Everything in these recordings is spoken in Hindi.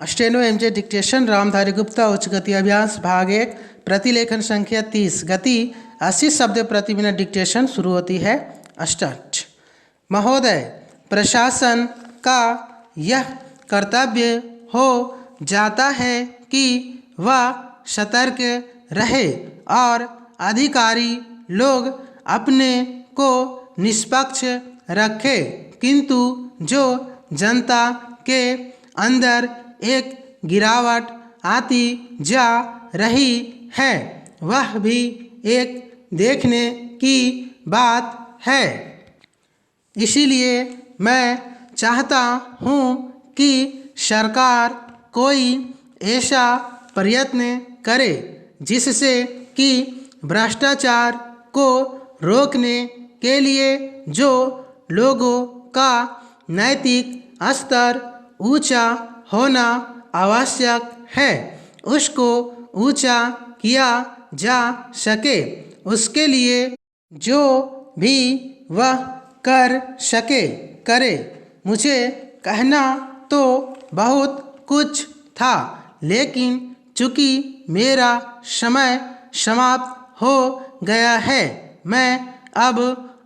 Steno MJ dictation Ramdhari Gupta उच्च गति अभ्यास भाग 1 प्रतिलेखन संख्या 30 गति 80 शब्द प्रति मिनट डिक्टेशन शुरू होती है। स्टार्ट। महोदय, प्रशासन का यह कर्तव्य हो जाता है कि वह सतर्क रहे और अधिकारी लोग अपने को निष्पक्ष रखे, किंतु जो जनता के अंदर एक गिरावट आती जा रही है वह भी एक देखने की बात है। इसीलिए मैं चाहता हूँ कि सरकार कोई ऐसा प्रयत्न करे जिससे कि भ्रष्टाचार को रोकने के लिए जो लोगों का नैतिक स्तर ऊंचा होना आवश्यक है उसको ऊंचा किया जा सके। उसके लिए जो भी वह कर सके करे। मुझे कहना तो बहुत कुछ था, लेकिन चूंकि मेरा समय समाप्त हो गया है मैं अब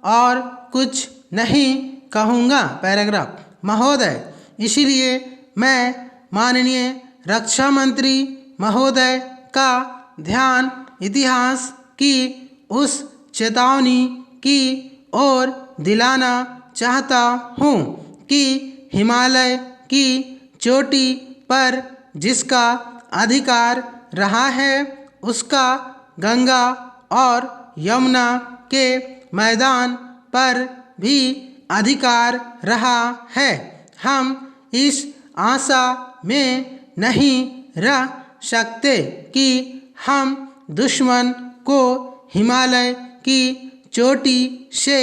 और कुछ नहीं कहूँगा। पैराग्राफ। महोदय, इसलिए मैं माननीय रक्षा मंत्री महोदय का ध्यान इतिहास की उस चेतावनी की ओर दिलाना चाहता हूँ कि हिमालय की चोटी पर जिसका अधिकार रहा है उसका गंगा और यमुना के मैदान पर भी अधिकार रहा है। हम इस आशा में नहीं रह सकते कि हम दुश्मन को हिमालय की चोटी से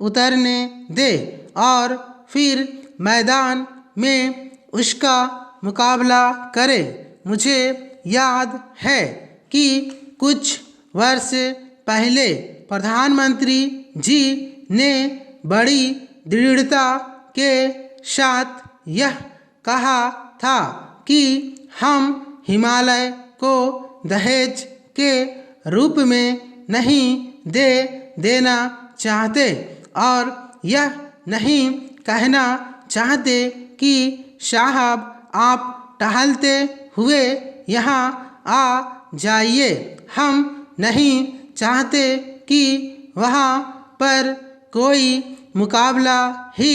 उतरने दे और फिर मैदान में उसका मुकाबला करे। मुझे याद है कि कुछ वर्ष पहले प्रधानमंत्री जी ने बड़ी दृढ़ता के साथ यह कहा था कि हम हिमालय को दहेज के रूप में नहीं दे देना चाहते और यह नहीं कहना चाहते कि साहब आप टहलते हुए यहाँ आ जाइए। हम नहीं चाहते कि वहाँ पर कोई मुकाबला ही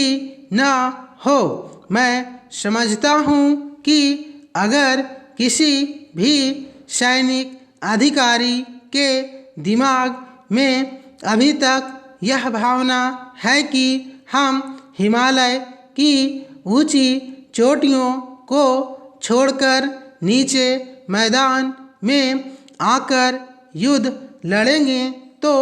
न हो। मैं समझता हूँ कि अगर किसी भी सैनिक अधिकारी के दिमाग में अभी तक यह भावना है कि हम हिमालय की ऊंची चोटियों को छोड़कर नीचे मैदान में आकर युद्ध लड़ेंगे तो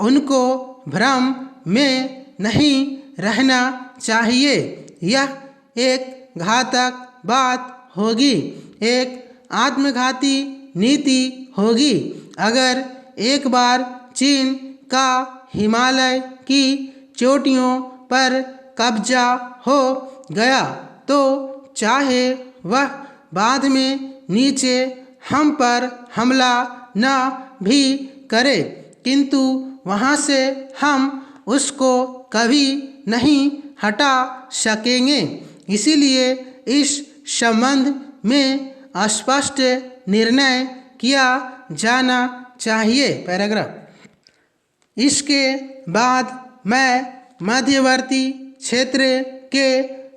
उनको भ्रम में नहीं रहना चाहिए। यह एक घातक बात होगी, एक आत्मघाती नीति होगी। अगर एक बार चीन का हिमालय की चोटियों पर कब्जा हो गया तो चाहे वह बाद में नीचे हम पर हमला न भी करे, किंतु वहाँ से हम उसको कभी नहीं हटा सकेंगे। इसीलिए इस संबंध में स्पष्ट निर्णय किया जाना चाहिए। पैराग्राफ। इसके बाद मैं मध्यवर्ती क्षेत्र के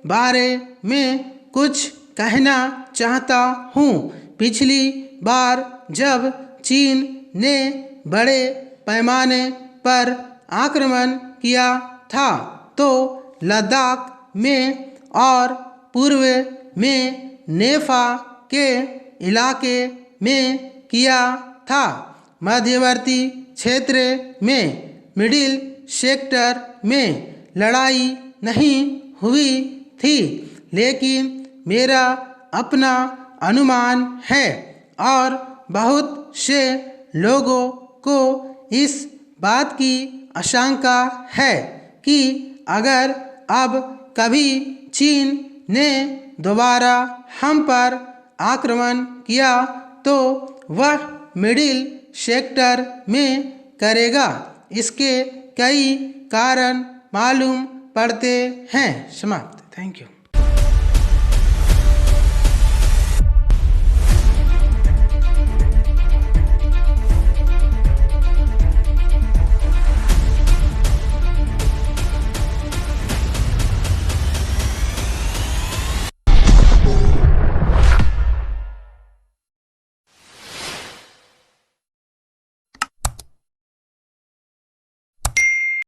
बारे में कुछ कहना चाहता हूँ। पिछली बार जब चीन ने बड़े पैमाने पर आक्रमण किया था तो लद्दाख में और पूर्व में नेफा के इलाके में किया था। मध्यवर्ती क्षेत्र में मिडिल सेक्टर में लड़ाई नहीं हुई थी, लेकिन मेरा अपना अनुमान है और बहुत से लोगों को इस बात की आशंका है कि अगर अब कभी चीन ने दोबारा हम पर आक्रमण किया तो वह मिडिल सेक्टर में करेगा। इसके कई कारण मालूम पड़ते हैं। समाप्त। Thank you.